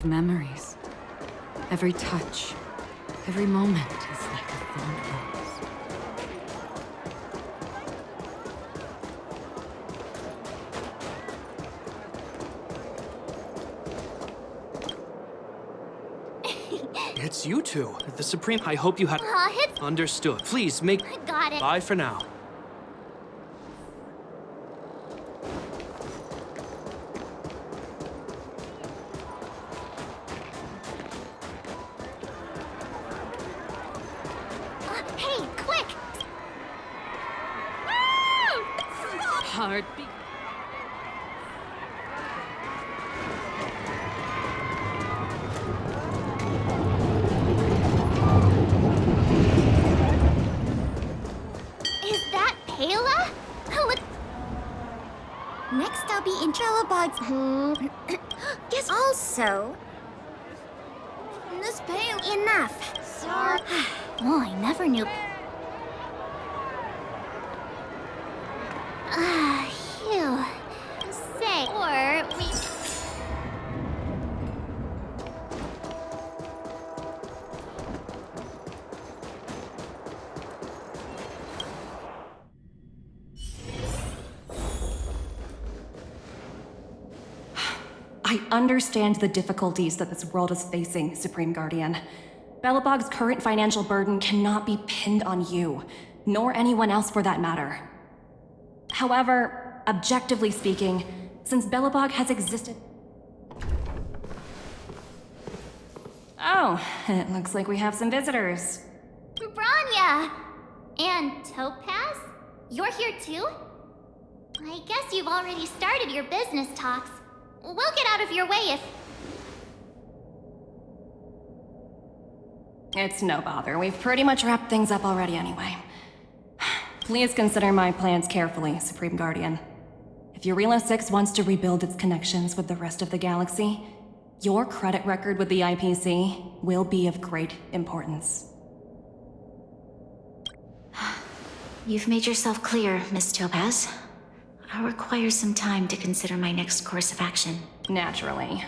Memories. Every touch, every moment is like a fond rose. It's you two. The Supreme. I hope you had. It's... Understood. Please make. Got it. Bye for now. Hey, quick! Heartbeat. Is that Payla? Look. Next, I'll be in Trellabog's. Guess also. Miss Payla. Enough. Sorry. Oh, I never knew. Phew. Say, or we. I understand the difficulties that this world is facing, Supreme Guardian. Belobog's current financial burden cannot be pinned on you, nor anyone else for that matter. However, objectively speaking, since Belobog has existed... Oh, it looks like we have some visitors. Branya! And Topaz? You're here too? I guess you've already started your business talks. We'll get out of your way if... It's no bother. We've pretty much wrapped things up already anyway. Please consider my plans carefully, Supreme Guardian. If Eurela 6 wants to rebuild its connections with the rest of the galaxy, your credit record with the IPC will be of great importance. You've made yourself clear, Miss Topaz. I'll require some time to consider my next course of action. Naturally.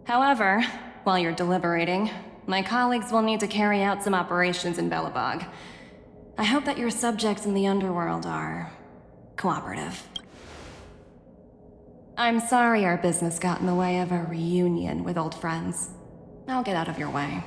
However, while you're deliberating, my colleagues will need to carry out some operations in Belobog. I hope that your subjects in the underworld are... cooperative. I'm sorry our business got in the way of a reunion with old friends. I'll get out of your way.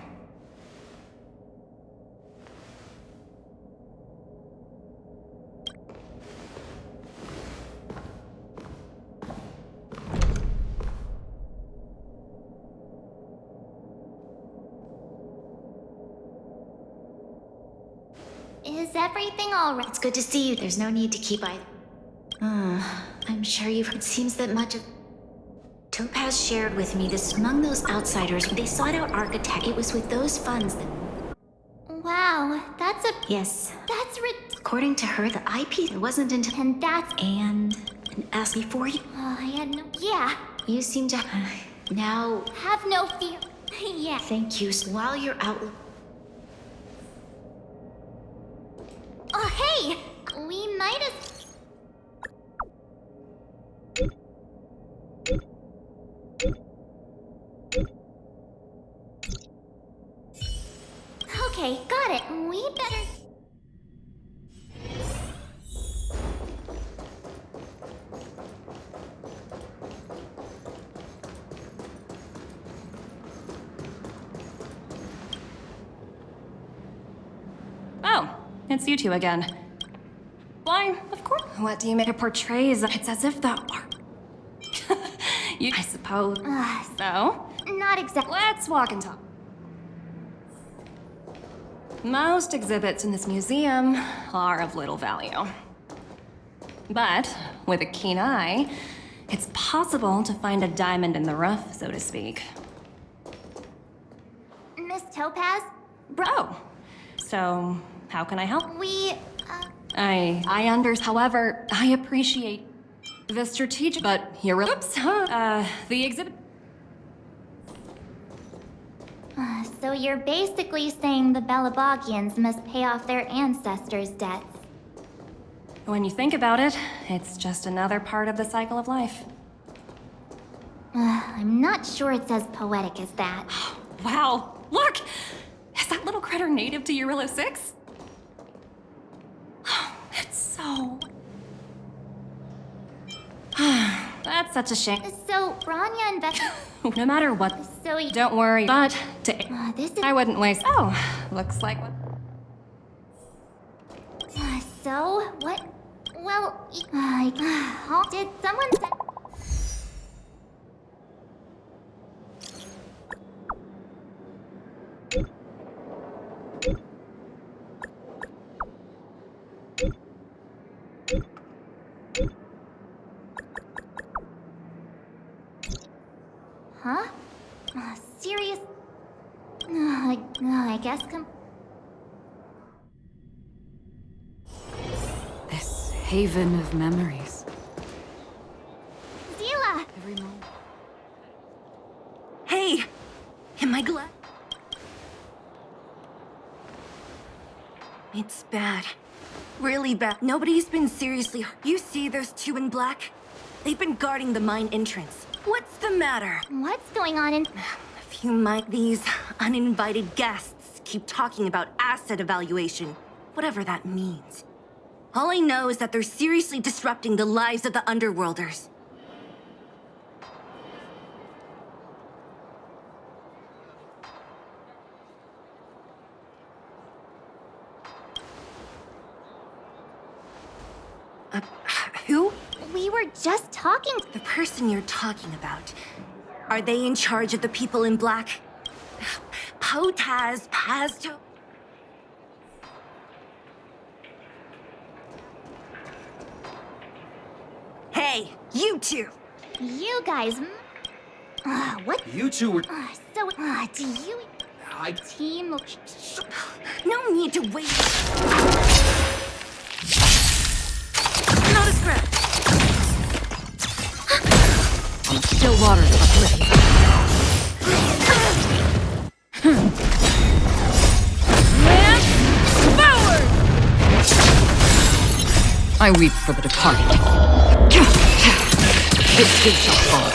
Is everything all right? It's good to see you. There's no need to keep I'm sure you've... It seems that much of... Topaz shared with me this among those outsiders. They sought out Architect. It was with those funds that... Wow, that's a... Yes. That's According to her, the IP wasn't until... And that's... And asked me for you. Oh, I had no... Yeah. You seem to... Now... Have no fear. Yeah. Thank you. While you're out... Oh, hey! We might have... Okay, got it. We better... Oh, it's you two again. Why, of course. What do you make it portrays? It's as if that are... you, I suppose. So? Not exactly. Let's walk and talk. Most exhibits in this museum are of little value. But, with a keen eye, it's possible to find a diamond in the rough, so to speak. Miss Topaz? Oh, so how can I help? We, I understand. However, I appreciate the strategic, but here, oops, the exhibit. So you're basically saying the Belabogians must pay off their ancestors' debts. When you think about it, it's just another part of the cycle of life. I'm not sure it's as poetic as that. Wow, look! Is that little critter native to Eurillo 6? It's so... That's such a shame. So, Branya invested. No matter what, So, don't worry. But this is. I wouldn't waste... Oh, looks like... So, what? Well, did someone say. Huh? Serious? I guess This haven of memories. Zila! Every moment. Hey! Am I glad? It's bad. Really bad. Nobody's been seriously hurt. You see those two in black? They've been guarding the mine entrance. What's the matter? What's going on in. These uninvited guests keep talking about asset evaluation, whatever that means. All I know is that they're seriously disrupting the lives of the Underworlders. Who? We were just talking. The person you're talking about. Are they in charge of the people in black? Topaz, Pasto. Hey, you two! You guys. What? You two were. So, do you. Team. No need to wait. Not a scratch. Still waters are pretty. I weep for the departed. This too shall fall.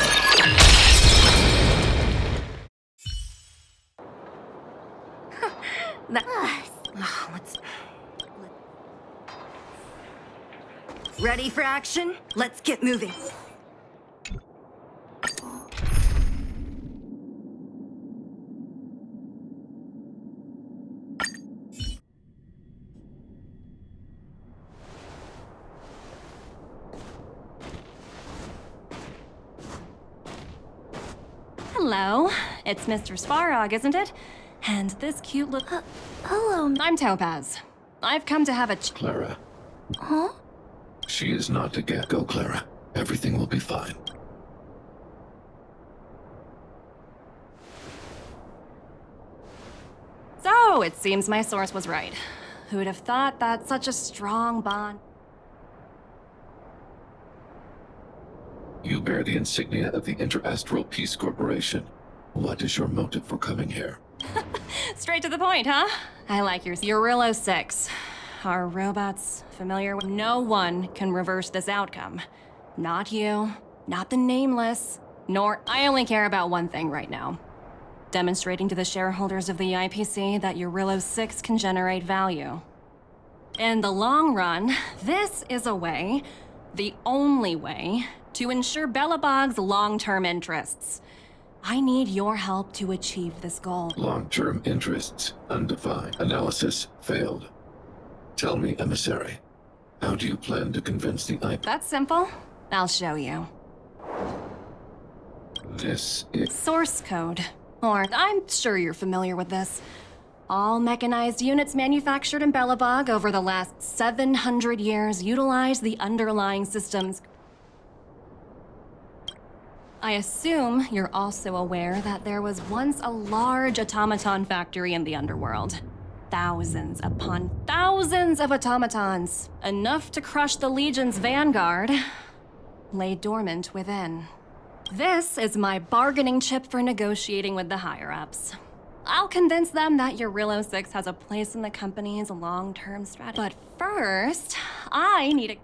Ready for action? Let's get moving. Hello, it's Mr. Svarog, isn't it? And this cute little... Hello. I'm Topaz. I've come to have a Clara. Huh? She is not to get. Go, Clara. Everything will be fine. So, it seems my source was right. Who'd have thought that such a strong bond... You bear the insignia of the Interastral Peace Corporation. What is your motive for coming here? Straight to the point, huh? I like yours. Eurillo 6. Are robots familiar with... No one can reverse this outcome. Not you, not the Nameless, nor... I only care about one thing right now. Demonstrating to the shareholders of the IPC that Eurillo 6 can generate value. In the long run, this is a way, the only way, to ensure Belobog's long-term interests. I need your help to achieve this goal. Long-term interests, undefined. Analysis failed. Tell me, emissary, how do you plan to convince the IP? That's simple. I'll show you. This is... Source code. Or, I'm sure you're familiar with this. All mechanized units manufactured in Belobog over the last 700 years utilize the underlying systems. I assume you're also aware that there was once a large automaton factory in the underworld. Thousands upon thousands of automatons, enough to crush the Legion's vanguard, lay dormant within. This is my bargaining chip for negotiating with the higher-ups. I'll convince them that Eurillo 6 has a place in the company's long-term strategy. But first, I need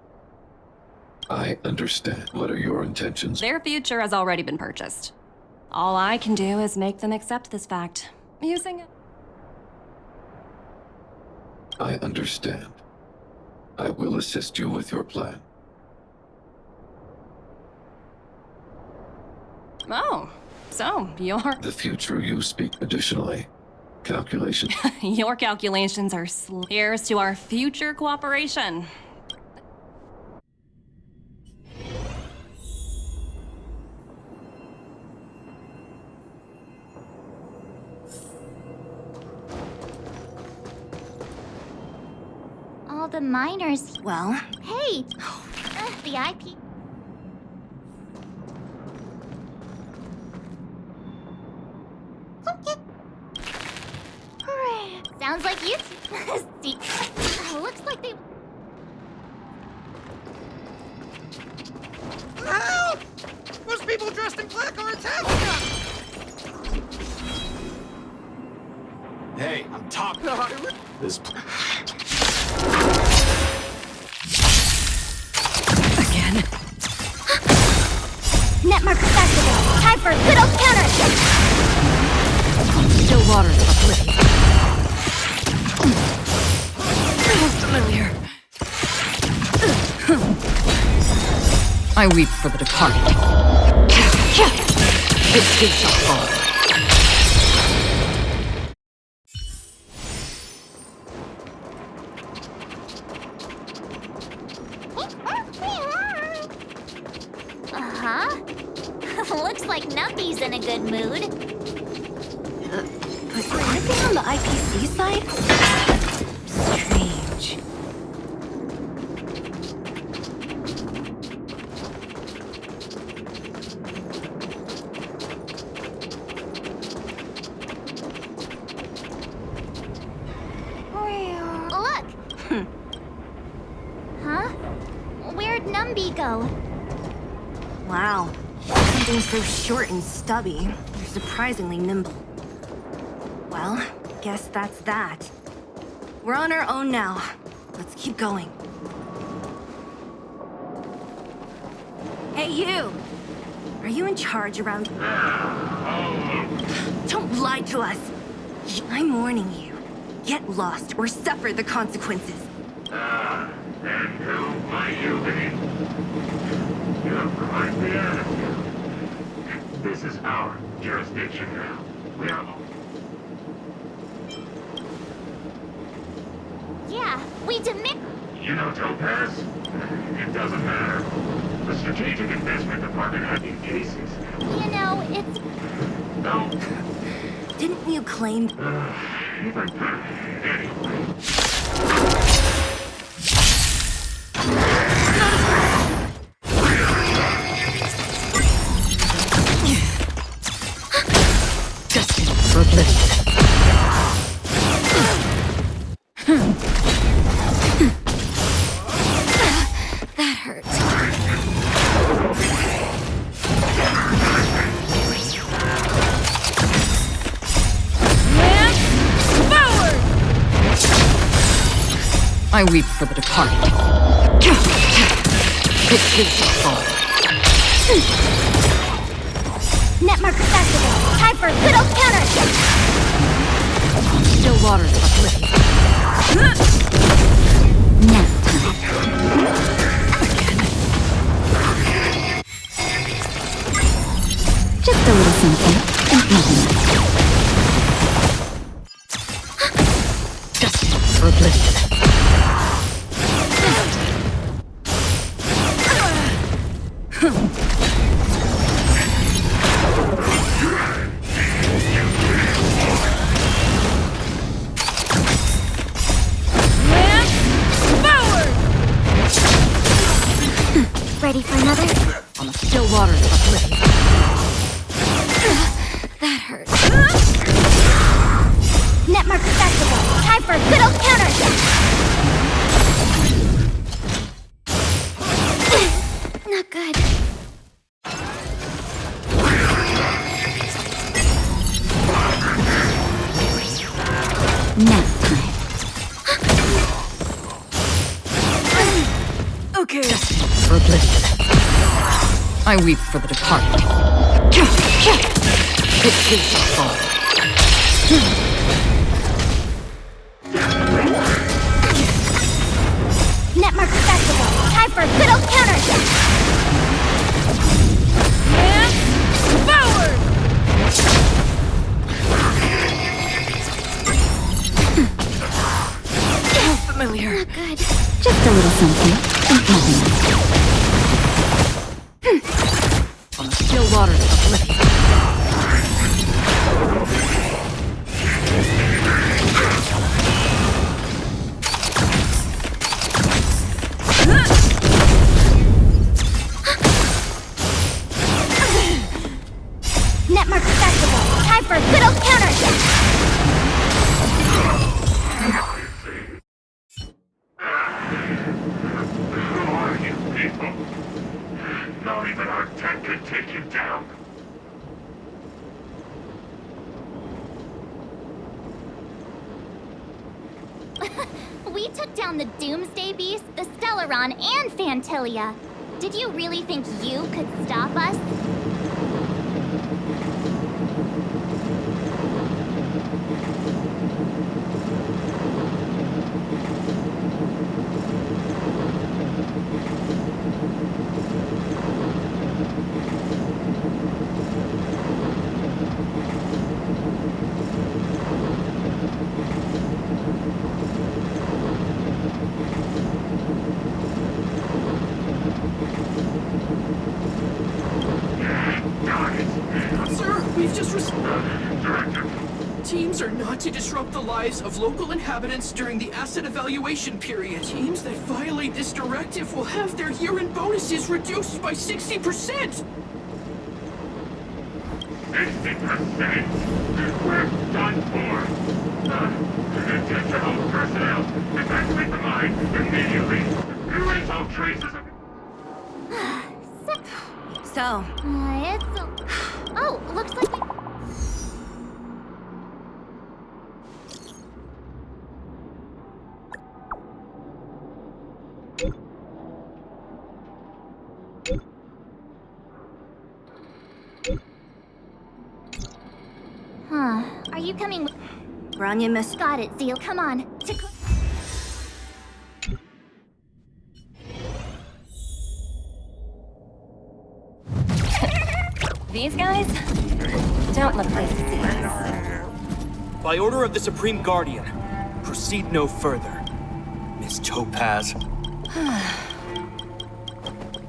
a... I understand. What are your intentions? Their future has already been purchased. All I can do is make them accept this fact, using it. I understand. I will assist you with your plan. Oh, so you're... The future you speak. Additionally, calculation. Your calculations are Here's to our future cooperation. All the miners. Well, Hey! The IP. Sounds like you. See, looks like they. Help! Those people dressed in black are attacking us! Hey, I'm top. This. Again? Netmarker Festival! Time for a good old counter! Still waters of oblivion. Familiar. I weep for the departed. This too shall fall. Uh-huh. Looks like Numby's in a good mood. but anything on the IPC side? Strange. Look! Huh? Where'd Numby go? Wow. Something so short and stubby. They're surprisingly nimble. Well, guess that's that. We're on our own now. Let's keep going. Hey, you! Are you in charge around... Don't lie to us! I'm warning you. Get lost or suffer the consequences. And who might you be? You have quite the attitude. This is our jurisdiction now. We are... Yeah, we demand. You know Topaz? It doesn't matter. The Strategic Investment Department had these cases. You know, it's. No. Didn't you claim... Even... Anyway. Destined for oblivion. That hurt. I weep for the departed. It too shall fall. Netmarker Festival! Time for a good old counter! Still waters of oblivion. Nap time. Again. Just a little something, and nothing else. Destined for oblivion. Ready for another? On the still waters of oblivion. That hurt. Netmarker Festival! Time for a good old counter! Not good. Nap time. Okay. For oblivion. I weep for the departed. It is our fault. Netmark Festival! Time for a good old counter! And forward! Familiar. Not good. Just a little something. Nothing. On the still waters of Oblivion. Netmark Festival! Time for a good old counter! Who are you people? Not even our tech can take you down. We took down the Doomsday Beast, the Stellaron, and Fantilia. Did you really think you could stop us? Sir, we've just received... Director, Teams are not to disrupt the lives of local inhabitants during the asset evaluation period. Teams that violate this directive will have their year-end bonuses reduced by 60%! 60%? We're done for. Attention all personnel, evacuate the mine immediately. Erase all traces of... So, It's a... Oh, looks like we... Huh. Are you coming with... Branya missed. Got it, Zeal. Come on. These guys don't look like to see us. By order of the Supreme Guardian, proceed no further. Miss Topaz.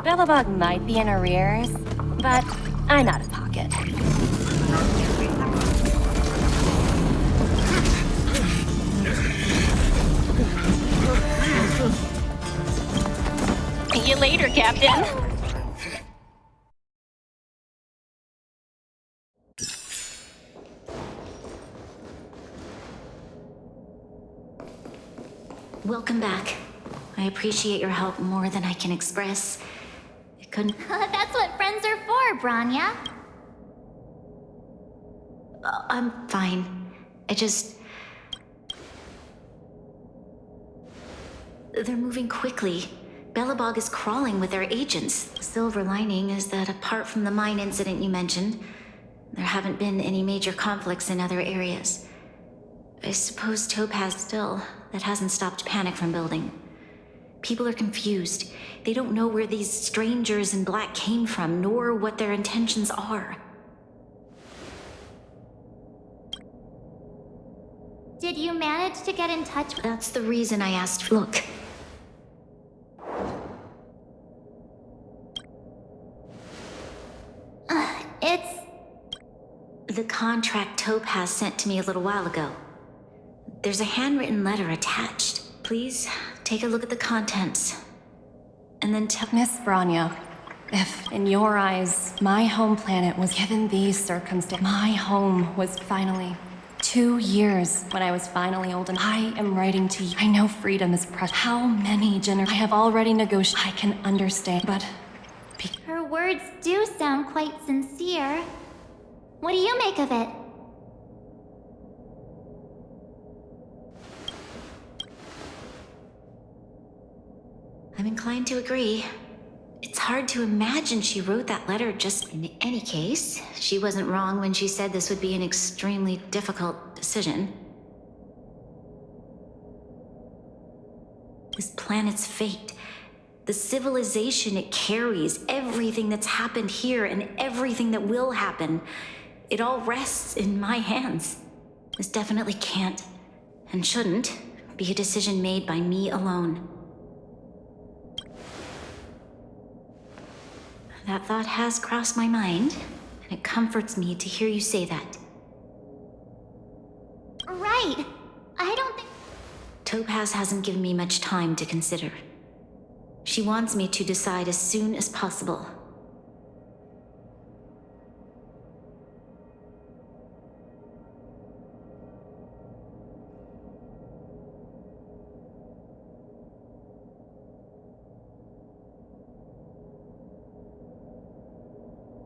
Bellabog might be in arrears, but I'm out of pocket. See you later, Captain. Welcome back. I appreciate your help more than I can express. It couldn't... That's what friends are for, Branya. I'm fine. They're moving quickly. Bellabog is crawling with their agents. The silver lining is that apart from the mine incident you mentioned, there haven't been any major conflicts in other areas. I suppose Topaz still. That hasn't stopped panic from building. People are confused. They don't know where these strangers in black came from, nor what their intentions are. Did you manage to get in touch with... That's the reason I asked. Look. It's... The contract Topaz sent to me a little while ago. There's a handwritten letter attached. Please, take a look at the contents. And then tell... Miss Branya, if, in your eyes, my home planet was given these circumstances, my home was finally 2 years when I was finally old, and I am writing to you. I know freedom is precious. How many generations I have already negotiated, I can understand, but... Her words do sound quite sincere. What do you make of it? I'm inclined to agree. It's hard to imagine she wrote that letter just... In any case, she wasn't wrong when she said this would be an extremely difficult decision. This planet's fate, the civilization it carries, everything that's happened here and everything that will happen, it all rests in my hands. This definitely can't, and shouldn't, be a decision made by me alone. That thought has crossed my mind, and it comforts me to hear you say that. Right. I don't think... Topaz hasn't given me much time to consider. She wants me to decide as soon as possible.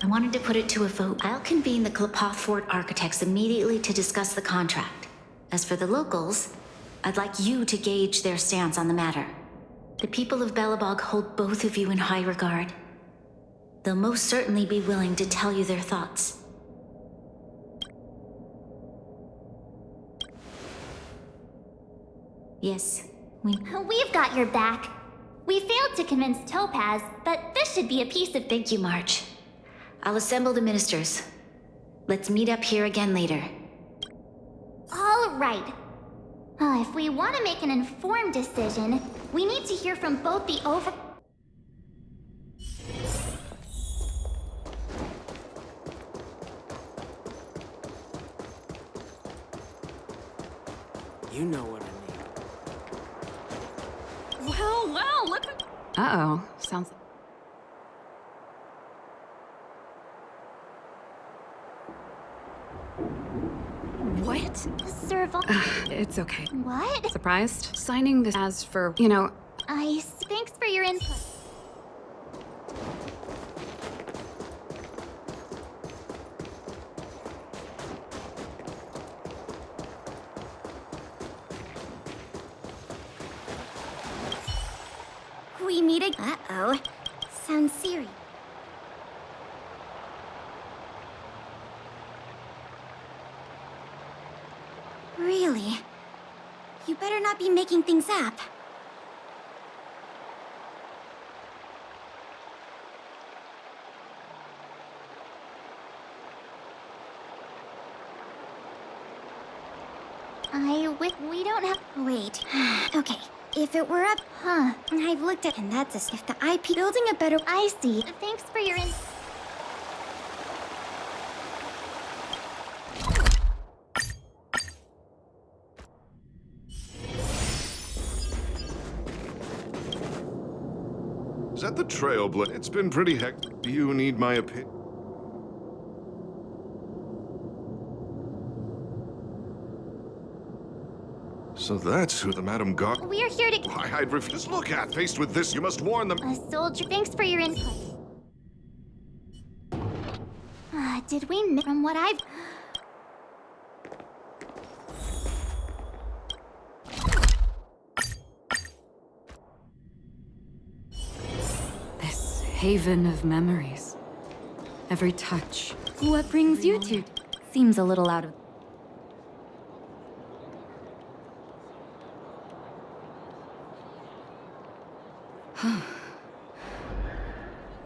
I wanted to put it to a vote. I'll convene the Klapoth Fort architects immediately to discuss the contract. As for the locals, I'd like you to gauge their stance on the matter. The people of Belobog hold both of you in high regard. They'll most certainly be willing to tell you their thoughts. Yes, We've got your back. We failed to convince Topaz, but this should be a piece of... Thank you, March. I'll assemble the ministers. Let's meet up here again later. All right. If we want to make an informed decision, we need to hear from both the You know what I mean. Well, look at... Uh-oh. Sounds... What? It's okay. What? Surprised? Signing this as for, Thanks for your input. We meet again. Uh-oh. Sounds serious. Really? You better not be making things up. We don't have... Wait. Okay. If it were up... I've looked at... And that's as if the IP... Building a better... I see. Thanks for your Is that the Trailblazer? It's been pretty hectic. Do you need my opinion? So that's who the Madam got. We're here to... I'd refuse. Look at. Faced with this, you must warn them. A soldier... Thanks for your input. Did we miss... From what I've... This haven of memories. Every touch. What brings you to? Seems a little out of...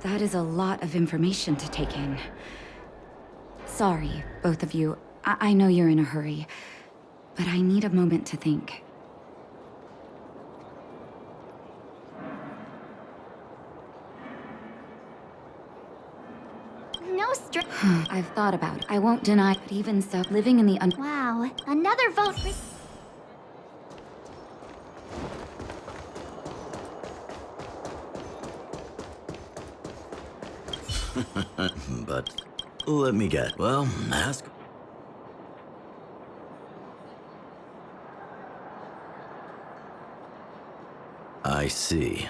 That is a lot of information to take in. Sorry, both of you. I know you're in a hurry, but I need a moment to think. No stress. I've thought about it. I won't deny, but even so, living in the Wow. Another vote for... But let me get... Well, ask... I see.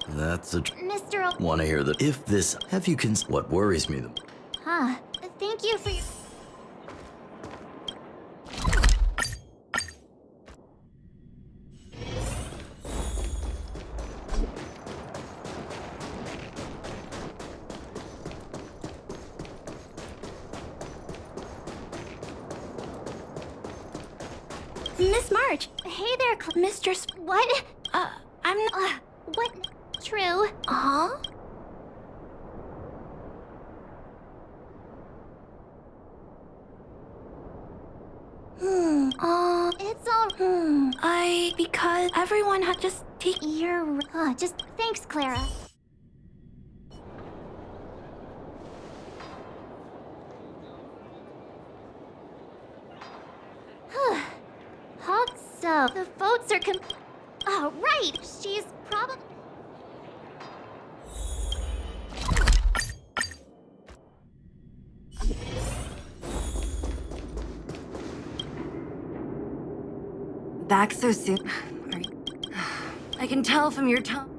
That's a... Mr. O... Want to hear that? If this... Have you what worries me Thank you for your... Miss March. Hey there, Mistress. What? I'm What? True. Huh? It's all... Because everyone had just taken... You're... just thanks, Clara. So, the votes are Oh, right! She's probably... Back so soon. I can tell from your tone.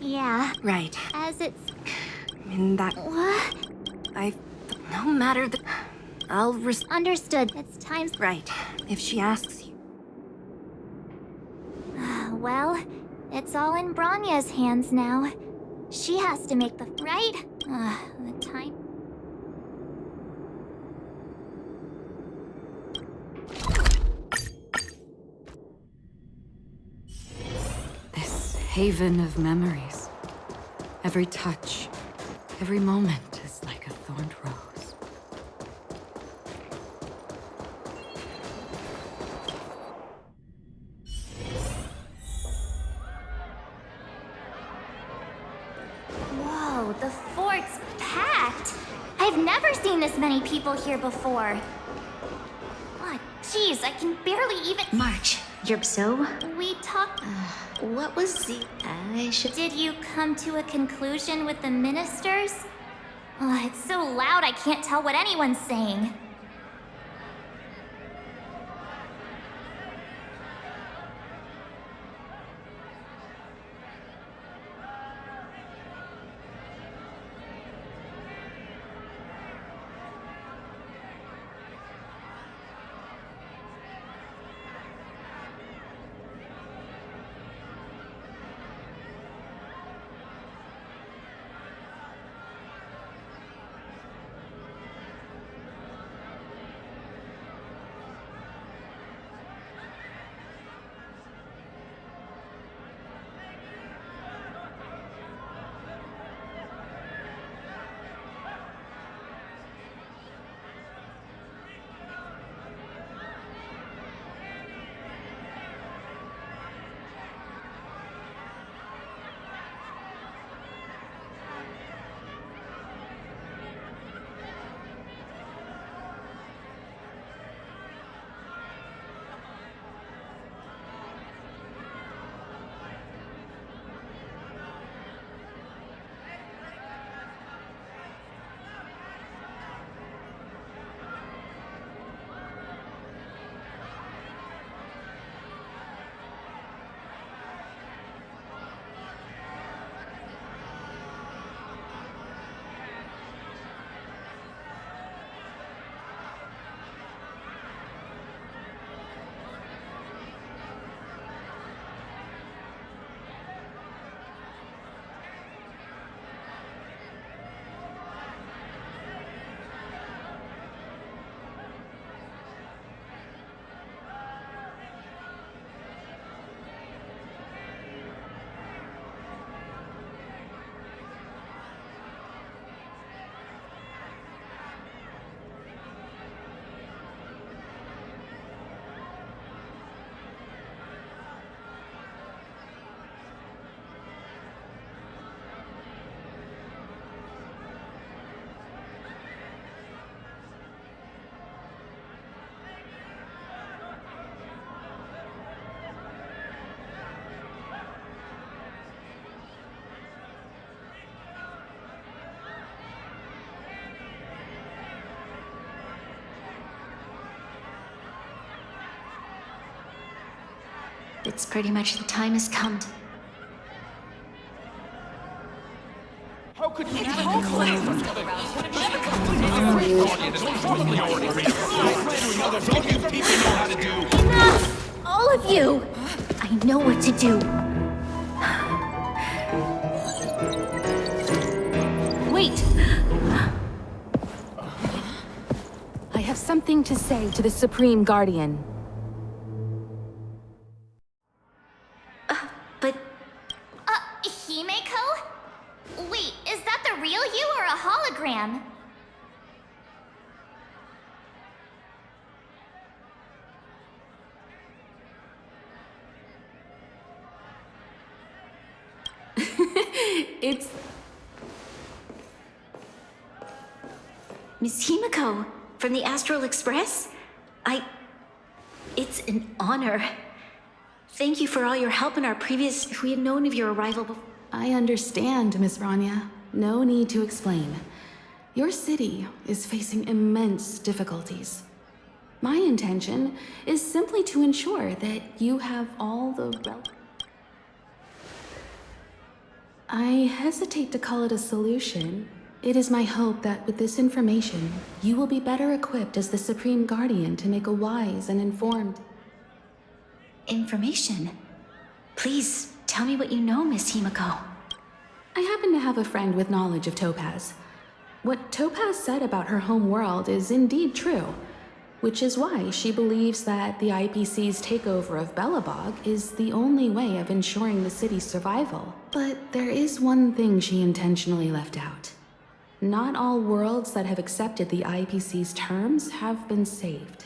Yeah. Right. As it's... In that... What? No matter the... I'll Understood. It's time... Right. If she asks you. Well, it's all in Branya's hands now. She has to make the... Right? The time... This haven of memories. Every touch, every moment is like a thorned rose. Whoa, the fort's packed! I've never seen this many people here before. Oh, jeez, I can barely even... March, you're so... We talked... What was the... Did you come to a conclusion with the ministers? Oh, it's so loud I can't tell what anyone's saying. It's pretty much the time has come to... How could you probably already people know how to do. Enough! All of you! I know what to do. Wait! I have something to say to the Supreme Guardian. But... Himeko? Wait, is that the real you or a hologram? It's... Miss Himeko, from the Astral Express? It's an honor. Thank you for all your help in our previous... If we had known of your arrival before... I understand, Miss Rania. No need to explain. Your city is facing immense difficulties. My intention is simply to ensure that you have all the I hesitate to call it a solution. It is my hope that with this information, you will be better equipped as the Supreme Guardian to make a wise and informed... Information? Please, tell me what you know, Miss Himeko. I happen to have a friend with knowledge of Topaz. What Topaz said about her home world is indeed true, which is why she believes that the IPC's takeover of Belobog is the only way of ensuring the city's survival. But there is one thing she intentionally left out. Not all worlds that have accepted the IPC's terms have been saved.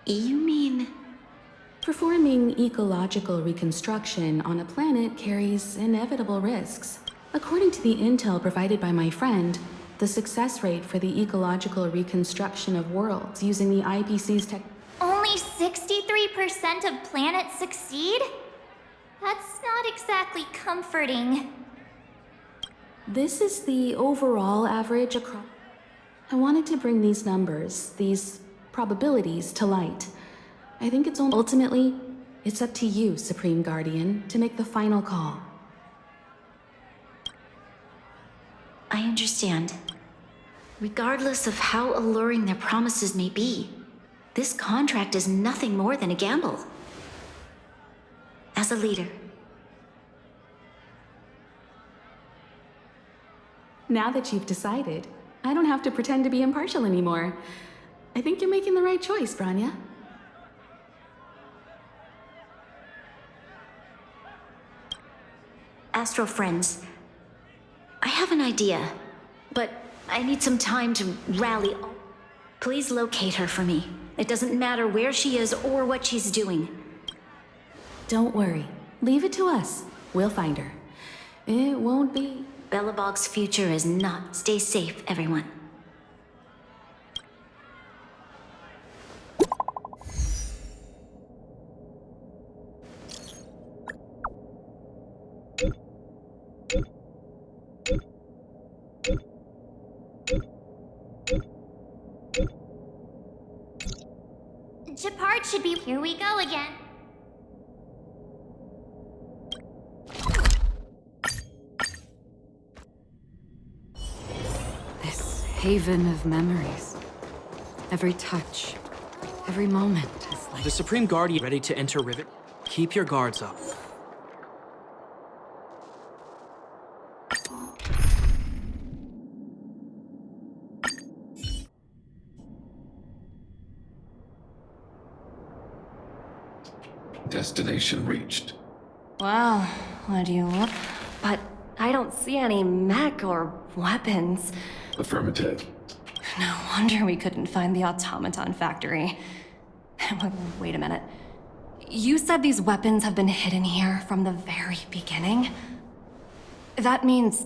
You mean... Performing ecological reconstruction on a planet carries inevitable risks. According to the intel provided by my friend, the success rate for the ecological reconstruction of worlds using the IPC's tech... Only 63% of planets succeed? That's not exactly comforting. This is the overall average across... I wanted to bring these numbers, these probabilities, to light. I think it's ultimately, it's up to you, Supreme Guardian, to make the final call. I understand. Regardless of how alluring their promises may be, this contract is nothing more than a gamble. As a leader. Now that you've decided, I don't have to pretend to be impartial anymore. I think you're making the right choice, Branya. Astral friends, I have an idea, but I need some time to rally. Please locate her for me. It doesn't matter where she is or what she's doing. Don't worry. Leave it to us. We'll find her. It won't be... Belobog's future is not. Stay safe, everyone. Shepard should be... Here we go again. This haven of memories. Every touch, every moment is like... The Supreme Guardian ready to enter Rivet? Keep your guards up. Destination reached. Well, would you look? But I don't see any mech or weapons. Affirmative. No wonder we couldn't find the automaton factory. Wait a minute. You said these weapons have been hidden here from the very beginning? That means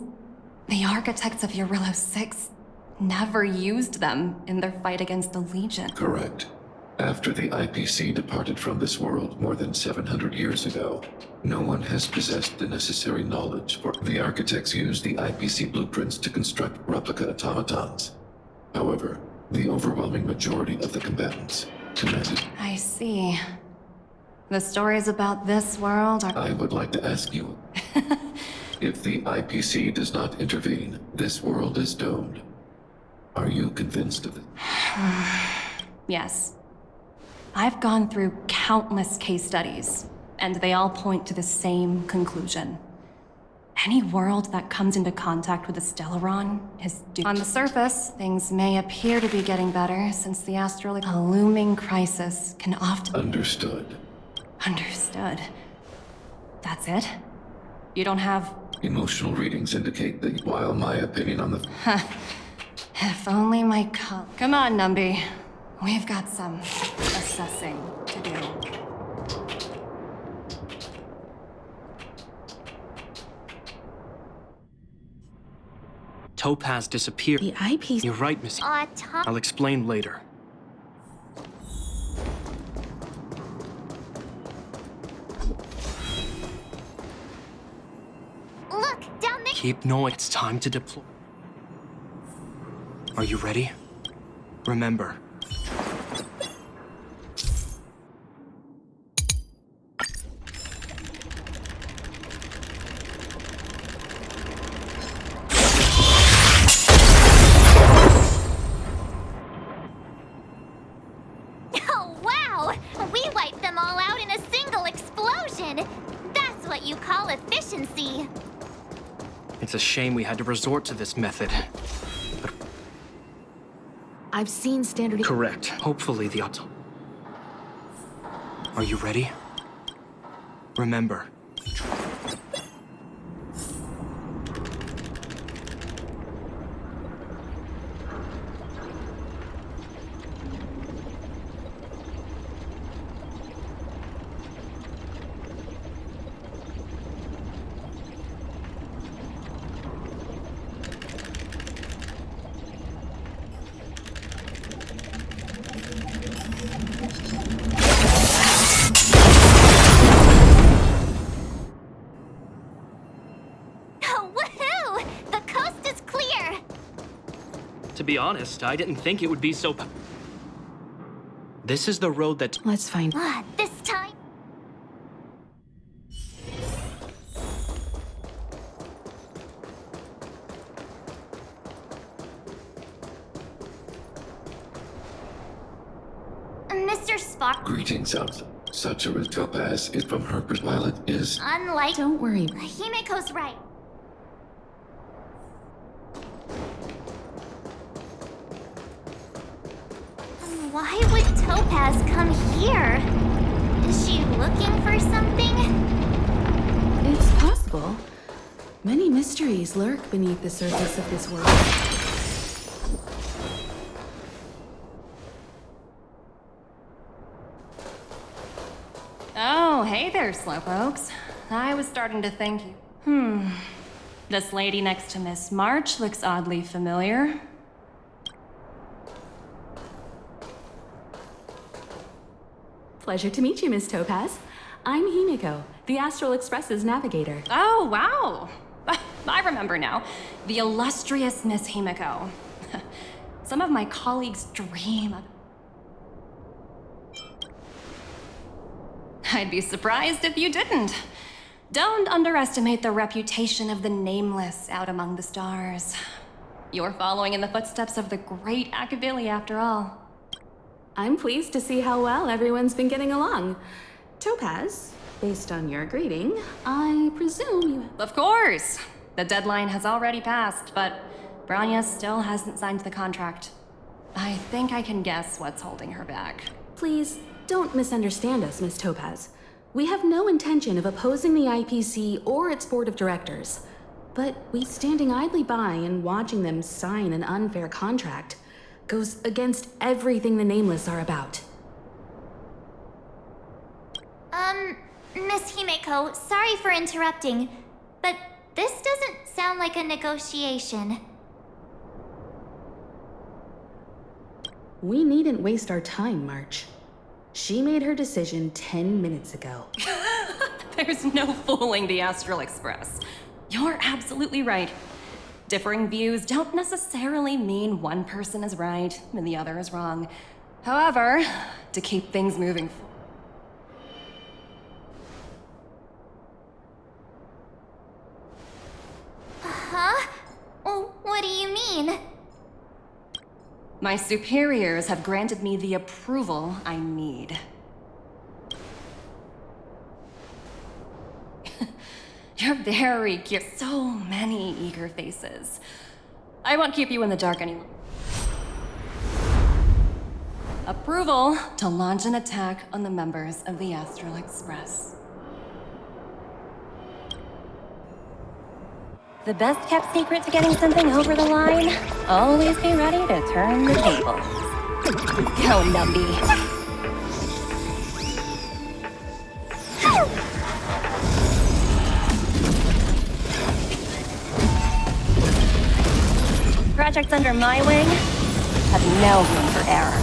the architects of Eurillo 6 never used them in their fight against the Legion. Correct. After the IPC departed from this world more than 700 years ago, no one has possessed the necessary knowledge for the architects used the IPC blueprints to construct replica automatons. However, the overwhelming majority of the combatants commanded... I see. The stories about this world are... I would like to ask you, if the IPC does not intervene, this world is doomed. Are you convinced of it? Yes. I've gone through countless case studies, and they all point to the same conclusion. Any world that comes into contact with the Stellaron is doomed. On the surface, things may appear to be getting better since the astral... A looming crisis can often... Understood. Understood. That's it? You don't have... Emotional readings indicate that while my opinion on the... If only my Come on, Numby. We've got some assessing to do. Topaz disappeared. The IPC... You're right, Miss. I'll explain later. Look, down there! Keep knowing it's time to deploy. Are you ready? Remember. Oh, wow! We wiped them all out in a single explosion! That's what you call efficiency! It's a shame we had to resort to this method. But I've seen standard... correct. Hopefully the auto... Are you ready? Remember. To be honest, I didn't think it would be so... This is the road that... Let's find... This time... Mr. Spark... Greetings, such a Topaz is from her pilot is... Unlike... Don't worry. Himiko's right. Why would Topaz come here? Is she looking for something? It's possible. Many mysteries lurk beneath the surface of this world. Oh, hey there, slowpokes. I was starting to think... This lady next to Miss March looks oddly familiar. Pleasure to meet you, Miss Topaz. I'm Himiko, the Astral Express's navigator. Oh, wow. I remember now. The illustrious Miss Himiko. Some of my colleagues dream of... I'd be surprised if you didn't. Don't underestimate the reputation of the Nameless out among the stars. You're following in the footsteps of the great Akabili, after all. I'm pleased to see how well everyone's been getting along. Topaz, based on your greeting, I presume you... Of course! The deadline has already passed, but Branya still hasn't signed the contract. I think I can guess what's holding her back. Please, don't misunderstand us, Miss Topaz. We have no intention of opposing the IPC or its board of directors. But we standing idly by and watching them sign an unfair contract goes against everything the Nameless are about. Miss Himiko, sorry for interrupting, but this doesn't sound like a negotiation. We needn't waste our time, March. She made her decision 10 minutes ago. There's no fooling the Astral Express. You're absolutely right. Differing views don't necessarily mean one person is right and the other is wrong. However, to keep things moving forward... Huh? What do you mean? My superiors have granted me the approval I need. You're very cute. So many eager faces. I won't keep you in the dark anymore. Approval to launch an attack on the members of the Astral Express. The best kept secret to getting something over the line? Always be ready to turn the tables. Go, Numby. Projects under my wing have no room for error.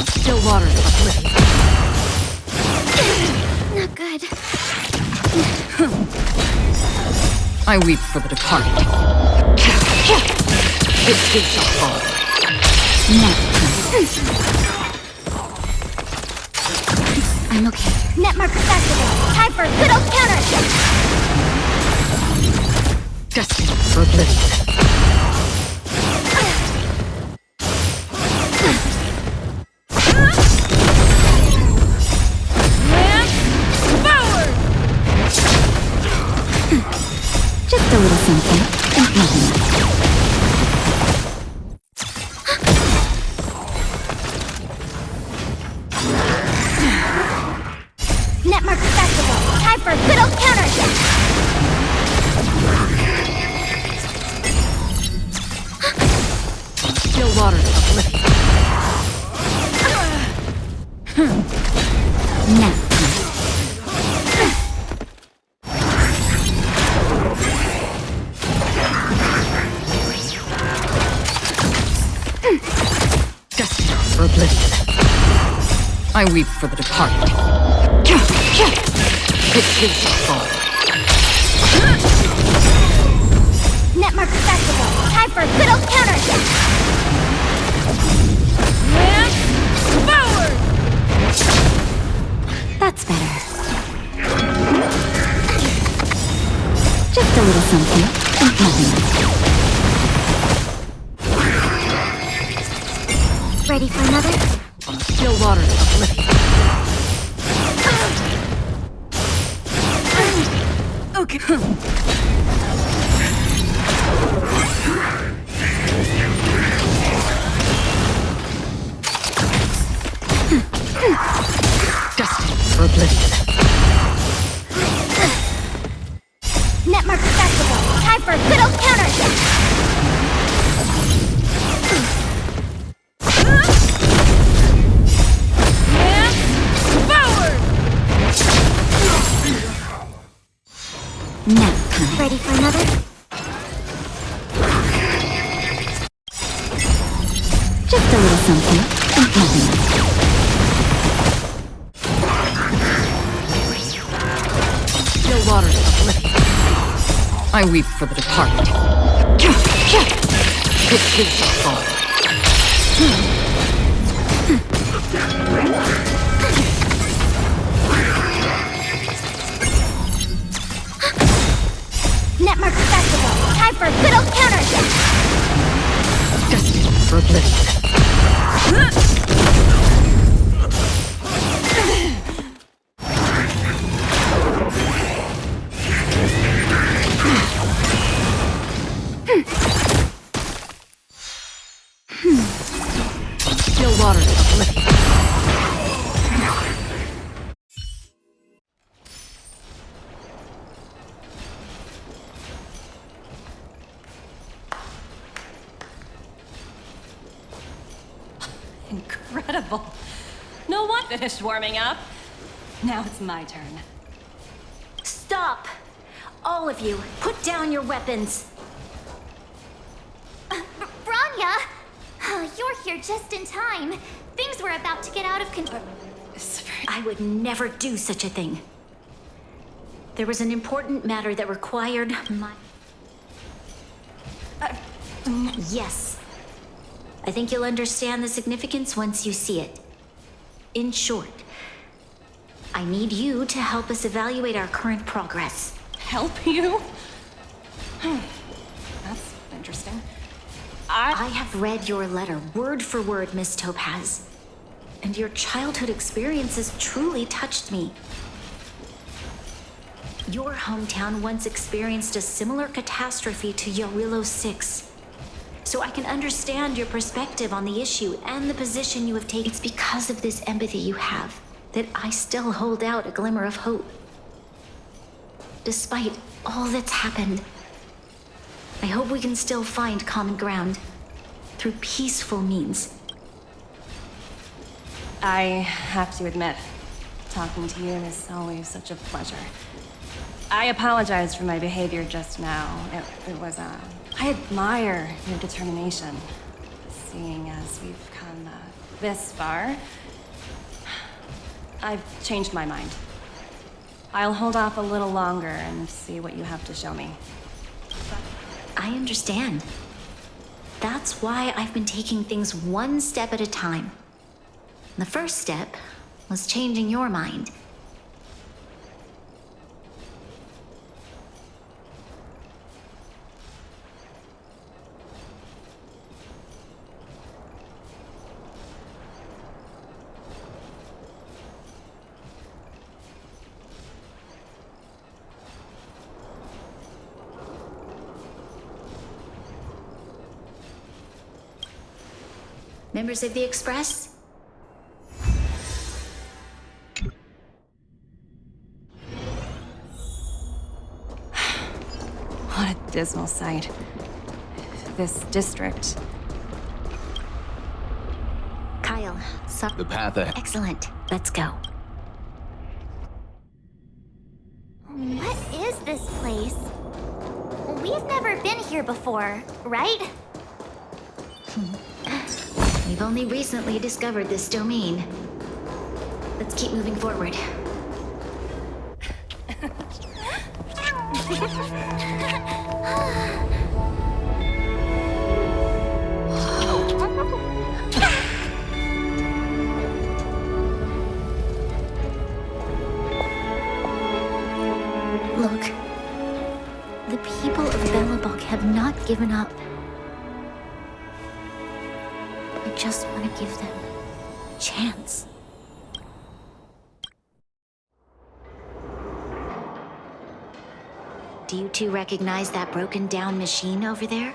Still waters uplifting. Not good. I weep for the departed. This too shall fall. I'm okay. Net marker activated. Time for a good old counter. Destined for oblivion. Just a little something, and nothing. Net marker activated. Time for a good old counter. Still waters uplifting. Now. Destined for oblivion. I weep for the departed. This too shall fall. Net marker activated. Time for a good old counter. Forward. That's better. Just a little something, and nothing. Ready for another? Still waters uplifting. Okay. Destined for oblivion. Net marker activated. Time for a good old counter. Now, ready for another? Just a little something, and nothing. Still waters uplifting. I weep for the departed. This too shall fall. Net marker activated. Time for a good old counter. Destined for oblivion. Still waters uplifting. Incredible. No one finished warming up. Now it's my turn. Stop! All of you, put down your weapons. Branya! You're here just in time. Things were about to get out of control. I would never do such a thing. There was an important matter that required my... Yes. I think you'll understand the significance once you see it. In short, I need you to help us evaluate our current progress. Help you? That's interesting. I have read your letter word for word, Miss Topaz. And your childhood experiences truly touched me. Your hometown once experienced a similar catastrophe to Yarillo 6. So I can understand your perspective on the issue and the position you have taken. It's because of this empathy you have that I still hold out a glimmer of hope. Despite all that's happened, I hope we can still find common ground through peaceful means. I have to admit, talking to you is always such a pleasure. I apologize for my behavior just now. It was, I admire your determination. Seeing as we've come this far, I've changed my mind. I'll hold off a little longer and see what you have to show me. I understand. That's why I've been taking things one step at a time. The first step was changing your mind. Members of the Express? What a dismal sight. This district. Kyle, The path ahead. Excellent. Let's go. What is this place? We've never been here before, right? We've only recently discovered this domain. Let's keep moving forward. Look, the people of Belobog have not given up. I just want to give them a chance. Do you two recognize that broken down machine over there?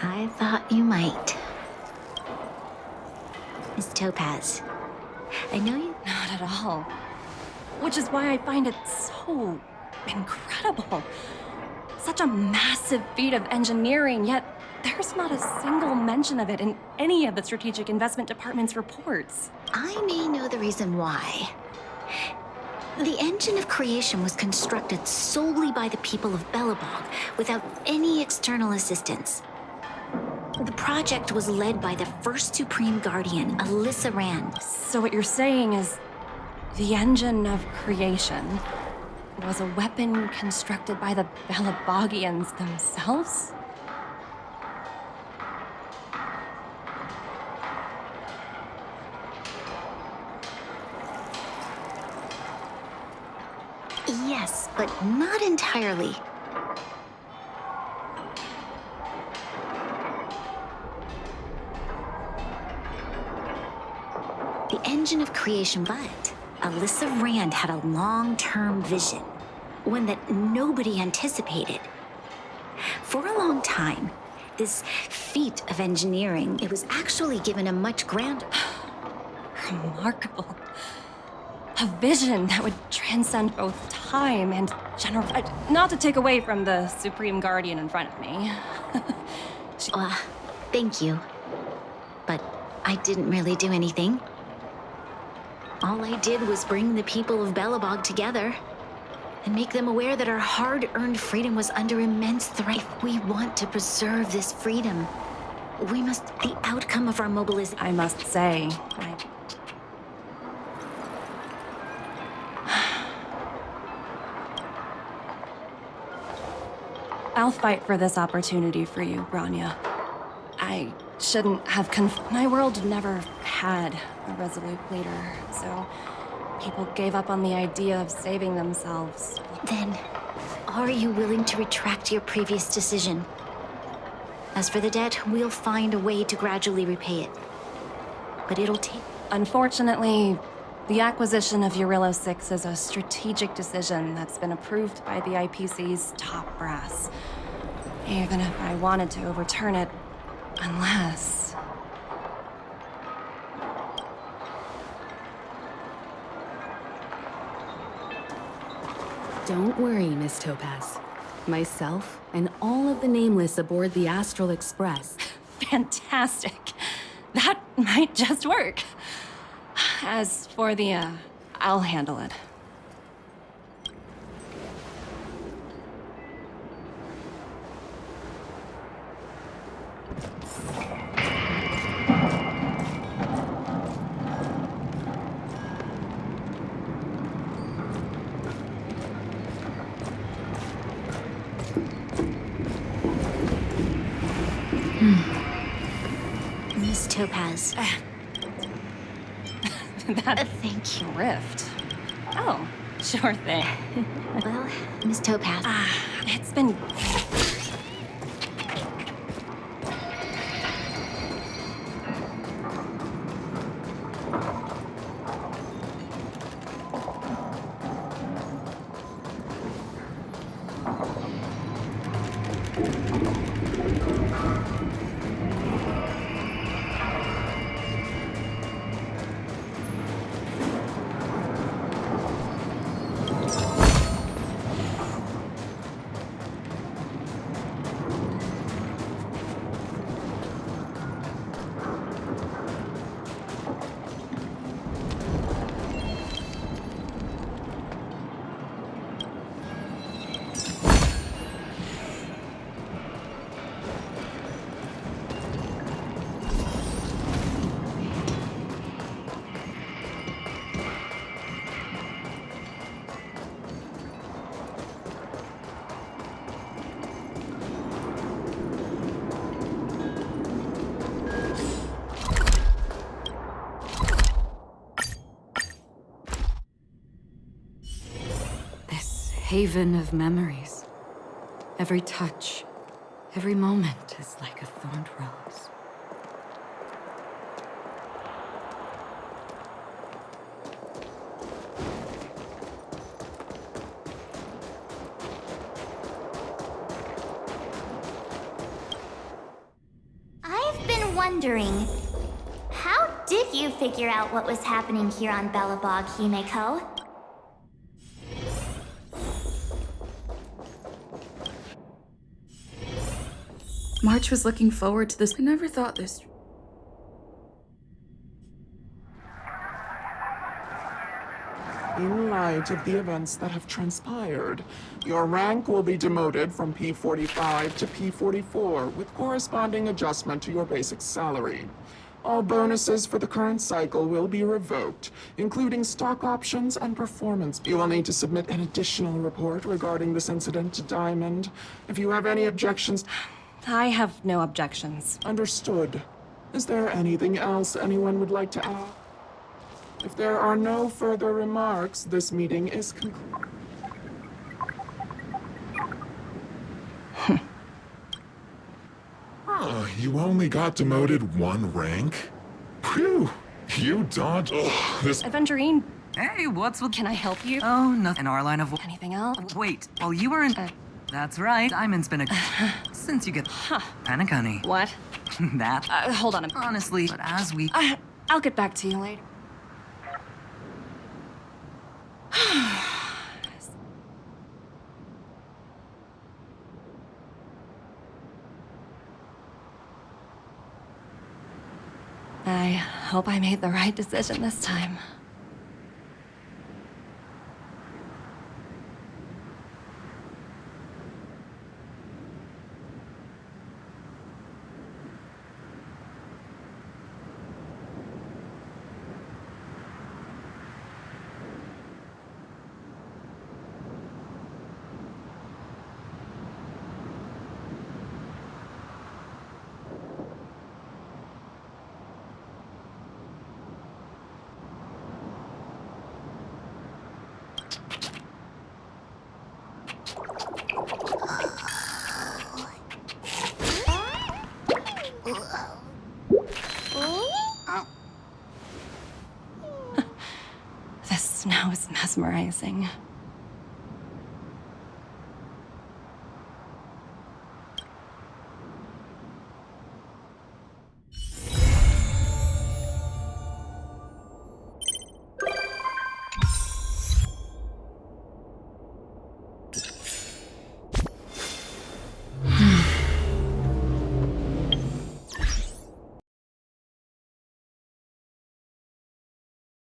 I thought you might. Miss Topaz, I know you... Not at all. Which is why I find it so incredible. Such a massive feat of engineering, yet there's not a single mention of it in any of the Strategic Investment Department's reports. I may know the reason why. The engine of creation was constructed solely by the people of Belobog, without any external assistance. The project was led by the first Supreme Guardian, Alyssa Rand. So what you're saying is the engine of creation was a weapon constructed by the Belabogians themselves? Yes, but not entirely. The engine of creation, but Alyssa Rand had a long-term vision, one that nobody anticipated. For a long time, this feat of engineering, it was actually given a much grander... Remarkable. A vision that would transcend both time and not to take away from the Supreme Guardian in front of me. Thank you. But I didn't really do anything. All I did was bring the people of Belobog together and make them aware that our hard-earned freedom was under immense threat. If we want to preserve this freedom, we must... The outcome of our mobilization... I must say, I'll fight for this opportunity for you, Branya. I shouldn't have my world never had a resolute leader, so people gave up on the idea of saving themselves. Then, are you willing to retract your previous decision? As for the debt, we'll find a way to gradually repay it. But it'll take... Unfortunately, the acquisition of Urilo 6 is a strategic decision that's been approved by the IPC's top brass. Even if I wanted to overturn it, unless... Don't worry, Miss Topaz. Myself and all of the Nameless aboard the Astral Express. Fantastic. That might just work. As for the, I'll handle it. Miss Topaz. That thank you. Rift. Oh, sure thing. Well, Miss Topaz. It's been... Haven of memories. Every touch, every moment is like a thorned rose. I've been wondering, how did you figure out what was happening here on Belobog, Himeko? March was looking forward to this. I never thought this. In light of the events that have transpired, your rank will be demoted from P45 to P44 with corresponding adjustment to your basic salary. All bonuses for the current cycle will be revoked, including stock options and performance. You will need to submit an additional report regarding this incident to Diamond. If you have any objections... I have no objections. Understood. Is there anything else anyone would like to add? If there are no further remarks, this meeting is concluded. Oh, you only got demoted one rank? Phew! You dodged... this... Aventurine. Hey, what's with... Can I help you? Oh, nothing. In our line of... Anything else? Wait, while you were in... That's right. Diamond's been a... Since you get... Panic, honey. What? That... Hold on. Honestly, but as we... I'll get back to you later. I hope I made the right decision this time. Snow is mesmerizing.